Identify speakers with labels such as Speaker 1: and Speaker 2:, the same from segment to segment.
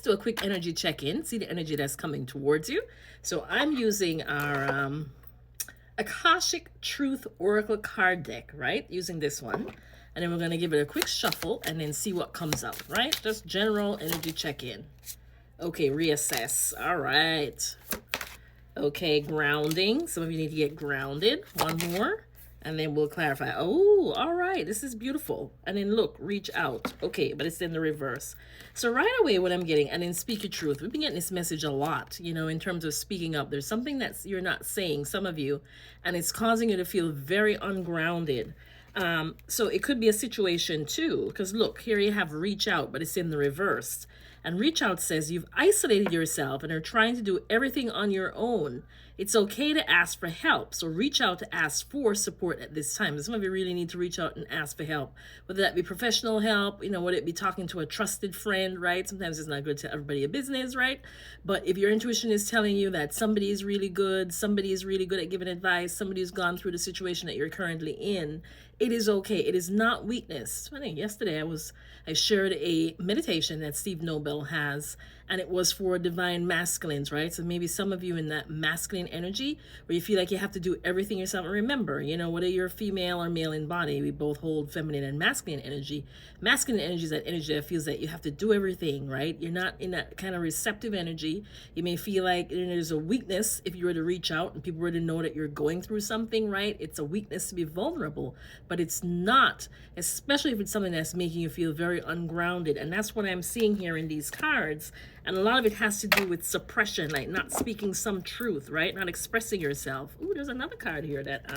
Speaker 1: do a quick energy check-in, see the energy that's coming towards you. So I'm using our Akashic Truth Oracle card deck, right? Using this one. And then we're going to give it a quick shuffle and then see what comes up, right? Just general energy check-in. Okay, reassess. All right. Okay, grounding. Some of you need to get grounded. One more. And then we'll clarify. Oh, all right. This is beautiful. And then look, reach out. Okay, but it's in the reverse. So right away what I'm getting, and then speak your truth. We've been getting this message a lot, you know, in terms of speaking up. There's something that's you're not saying, some of you, and it's causing you to feel very ungrounded. So it could be a situation too, because look, here you have reach out, but it's in the reverse. And reach out says you've isolated yourself and are trying to do everything on your own. It's okay to ask for help. So reach out to ask for support at this time. Some of you really need to reach out and ask for help, whether that be professional help, you know, whether it be talking to a trusted friend, right? Sometimes it's not good to tell everybody your business, right? But if your intuition is telling you that somebody is really good at giving advice, somebody who's gone through the situation that you're currently in, it is okay. It is not weakness. It's funny, yesterday I shared a meditation that Steve Nobel has, and it was for divine masculines, right? So maybe some of you in that masculine energy where you feel like you have to do everything yourself. And remember, you know, whether you're female or male in body, we both hold feminine and masculine energy. Masculine energy is that energy that feels that you have to do everything, right? You're not in that kind of receptive energy. You may feel like there's a weakness if you were to reach out and people were to know that you're going through something, right? It's a weakness to be vulnerable, but it's not, especially if it's something that's making you feel very ungrounded. And that's what I'm seeing here in these cards. And a lot of it has to do with suppression, like not speaking some truth, right? Not expressing yourself. Ooh, there's another card here that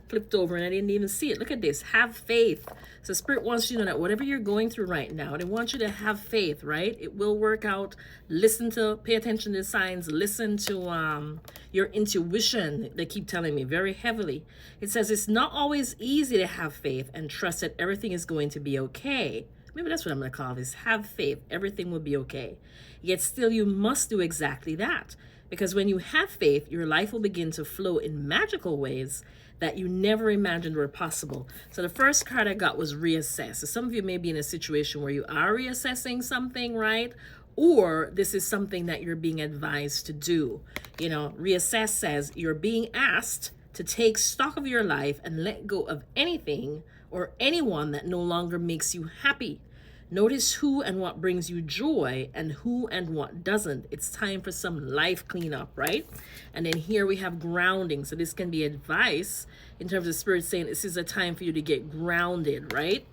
Speaker 1: flipped over and I didn't even see it. Look at this. Have faith. So Spirit wants you to know that whatever you're going through right now, they want you to have faith, right? It will work out. Pay attention to the signs. Listen to your intuition. They keep telling me very heavily. It says it's not always easy to have faith and trust that everything is going to be okay. Maybe that's what I'm going to call this. Have faith. Everything will be okay. Yet still you must do exactly that. Because when you have faith, your life will begin to flow in magical ways that you never imagined were possible. So the first card I got was reassess. So some of you may be in a situation where you are reassessing something, right? Or this is something that you're being advised to do. You know, reassess says you're being asked to take stock of your life and let go of anything or anyone that no longer makes you happy. Notice who and what brings you joy and who and what doesn't. It's time for some life cleanup, right? And then here we have grounding. So this can be advice in terms of Spirit saying this is a time for you to get grounded, right?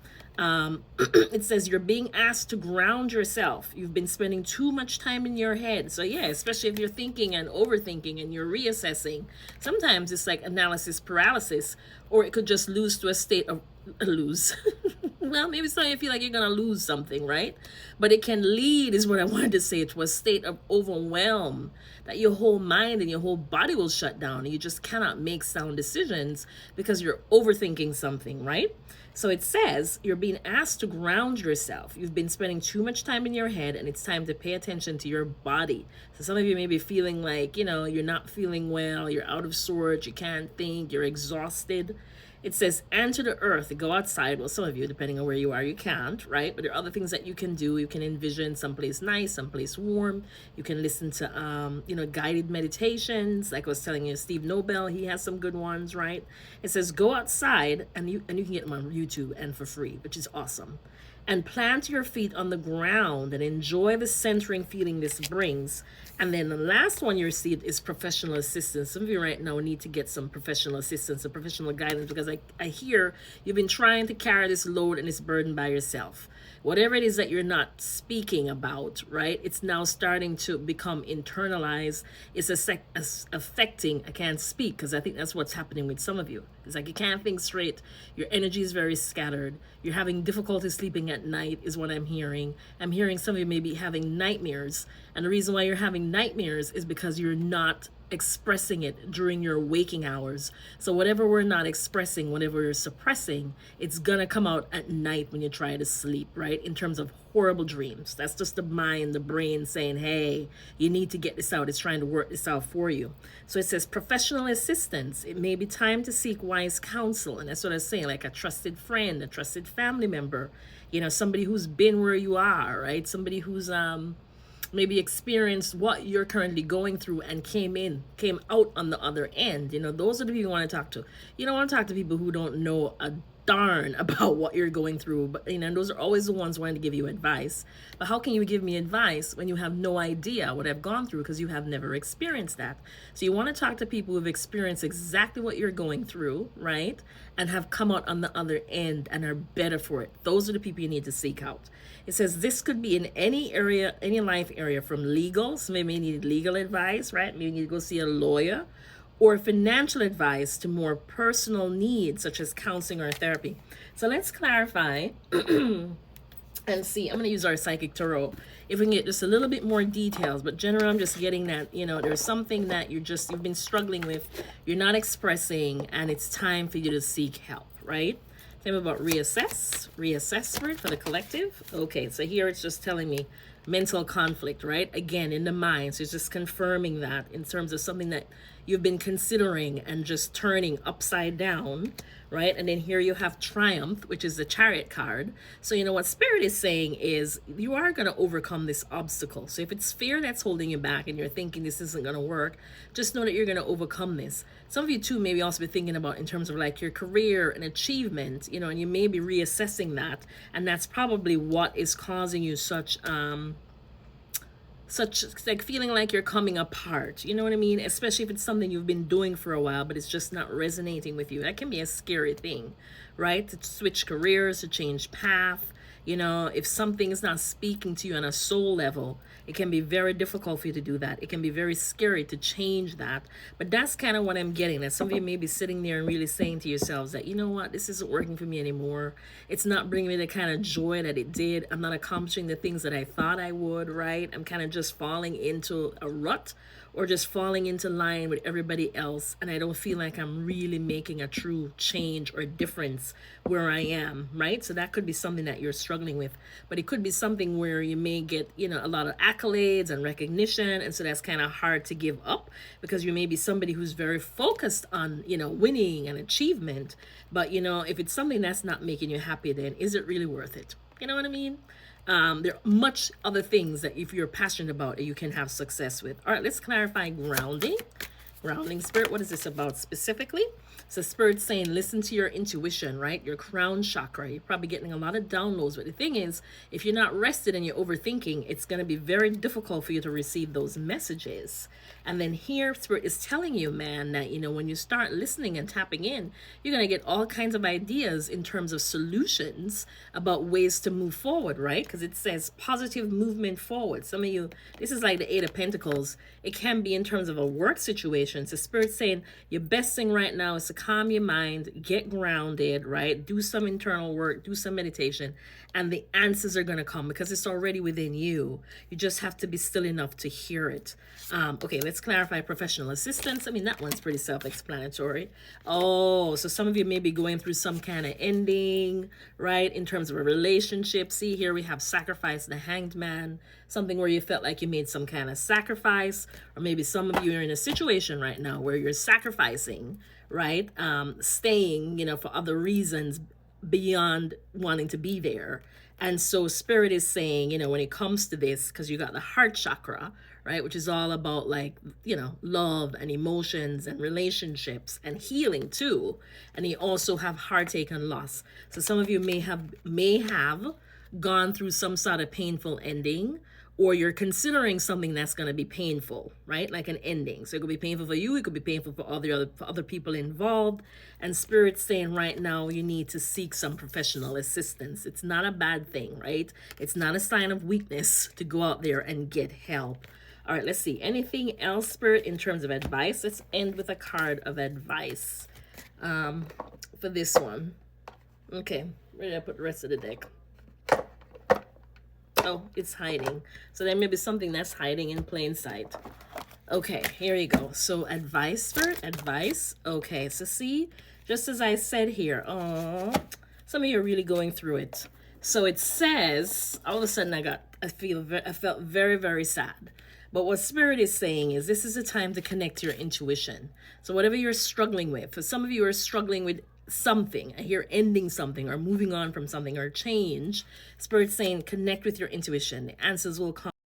Speaker 1: It says you're being asked to ground yourself. You've been spending too much time in your head. So yeah, especially if you're thinking and overthinking and you're reassessing. Sometimes it's like analysis paralysis, or it could just lose to a state of lose. Well, maybe some of you feel like you're going to lose something, right? But it can lead, is what I wanted to say, to a state of overwhelm, that your whole mind and your whole body will shut down. And you just cannot make sound decisions because you're overthinking something, right? So it says you're being asked to ground yourself. You've been spending too much time in your head, and it's time to pay attention to your body. So some of you may be feeling like, you know, you're not feeling well, you're out of sorts, you can't think, you're exhausted. It says, enter the earth, go outside. Well, some of you, depending on where you are, you can't, right? But there are other things that you can do. You can envision someplace nice, someplace warm. You can listen to, guided meditations. Like I was telling you, Steve Nobel, he has some good ones, right? It says, go outside, and you can get them on YouTube and for free, which is awesome. And plant your feet on the ground and enjoy the centering feeling this brings. And then the last one you see is professional assistance. Some of you right now need to get some professional assistance, some professional guidance, because I hear you've been trying to carry this load and this burden by yourself. Whatever it is that you're not speaking about, right? It's now starting to become internalized. It's affecting, I can't speak because I think that's what's happening with some of you. It's like you can't think straight. Your energy is very scattered. You're having difficulty sleeping at night is what I'm hearing. I'm hearing some of you may be having nightmares. And the reason why you're having nightmares is because you're not expressing it during your waking hours. So whatever we're not expressing, whatever we're suppressing, it's gonna come out at night when you try to sleep, right? In terms of horrible dreams. That's just the mind, the brain saying, hey, you need to get this out. It's trying to work this out for you. So it says professional assistance. It may be time to seek wise counsel. And that's what I was saying, like a trusted friend, a trusted family member, somebody who's been where you are, right? Somebody who's maybe experienced what you're currently going through and came out on the other end. Those are the people you want to talk to. You don't want to talk to people who don't know a darn about what you're going through. But those are always the ones wanting to give you advice. But how can you give me advice when you have no idea what I've gone through, because you have never experienced that? So you want to talk to people who've experienced exactly what you're going through, right? And have come out on the other end and are better for it. Those are the people you need to seek out. It says this could be in any area, any life area, from legal. So maybe you need legal advice, right? Maybe you need to go see a lawyer, or financial advice, to more personal needs such as counseling or therapy. So let's clarify and see. I'm going to use our psychic tarot if we can get just a little bit more details. But generally, I'm just getting that there's something that you've been struggling with, you're not expressing, and it's time for you to seek help, right? Tell me about reassess for the collective. Okay, so here it's just telling me mental conflict, right? Again, in the mind. So it's just confirming that in terms of something that you've been considering and just turning upside down, right? And then here you have triumph, which is the chariot card. So what Spirit is saying is you are going to overcome this obstacle. So if it's fear that's holding you back and you're thinking this isn't going to work, just know that you're going to overcome this. Some of you too maybe also be thinking about in terms of like your career and achievement, and you may be reassessing that, and that's probably what is causing you such like feeling like you're coming apart. You know what I mean? Especially if it's something you've been doing for a while, but it's just not resonating with you. That can be a scary thing, right? To switch careers, to change path. If something is not speaking to you on a soul level, it can be very difficult for you to do that. It can be very scary to change that. But that's kind of what I'm getting. That some of you may be sitting there and really saying to yourselves that, what, this isn't working for me anymore. It's not bringing me the kind of joy that it did. I'm not accomplishing the things that I thought I would, right? I'm kind of just falling into a rut, or just falling into line with everybody else, and I don't feel like I'm really making a true change or difference where I am, right? So that could be something that you're struggling with, but it could be something where you may get, a lot of accolades and recognition, and so that's kind of hard to give up, because you may be somebody who's very focused on, winning and achievement, but if it's something that's not making you happy, then is it really worth it? You know what I mean? There are much other things that if you're passionate about, you can have success with. All right, let's clarify grounding. Grounding, Spirit, what is this about specifically? So Spirit's saying, listen to your intuition, right? Your crown chakra. You're probably getting a lot of downloads. But the thing is, if you're not rested and you're overthinking, it's going to be very difficult for you to receive those messages. And then here, Spirit is telling you, man, that, when you start listening and tapping in, you're going to get all kinds of ideas in terms of solutions about ways to move forward, right? Because it says positive movement forward. Some of you, this is like the Eight of Pentacles. It can be in terms of a work situation. So Spirit's saying your best thing right now is to calm your mind, get grounded, right? Do some internal work, do some meditation, and the answers are going to come because it's already within you. You just have to be still enough to hear it. Okay, let's clarify professional assistance. I mean, that one's pretty self-explanatory. Oh, so some of you may be going through some kind of ending, right? In terms of a relationship. See, here we have sacrifice, the hanged man, something where you felt like you made some kind of sacrifice, or maybe some of you are in a situation right now where you're sacrificing, right? Staying, for other reasons beyond wanting to be there. And so Spirit is saying, when it comes to this, because you got the heart chakra, right, which is all about like, love and emotions and relationships and healing too. And you also have heartache and loss. So some of you may have gone through some sort of painful ending, or you're considering something that's going to be painful, right? Like an ending. So it could be painful for you. It could be painful for other people involved. And Spirit's saying right now you need to seek some professional assistance. It's not a bad thing, right? It's not a sign of weakness to go out there and get help. All right, let's see. Anything else, Spirit, in terms of advice? Let's end with a card of advice for this one. Okay, where did I put the rest of the deck? Oh, it's hiding. So there may be something that's hiding in plain sight. Okay, here you go. So advice, Spirit, advice. Okay, so see, just as I said here, some of you are really going through it. So it says, all of a sudden I felt very, very sad. But what Spirit is saying is this is a time to connect to your intuition. So whatever you're struggling with, for some of you are struggling with something, I hear ending something or moving on from something or change, Spirit's saying connect with your intuition. The answers will come.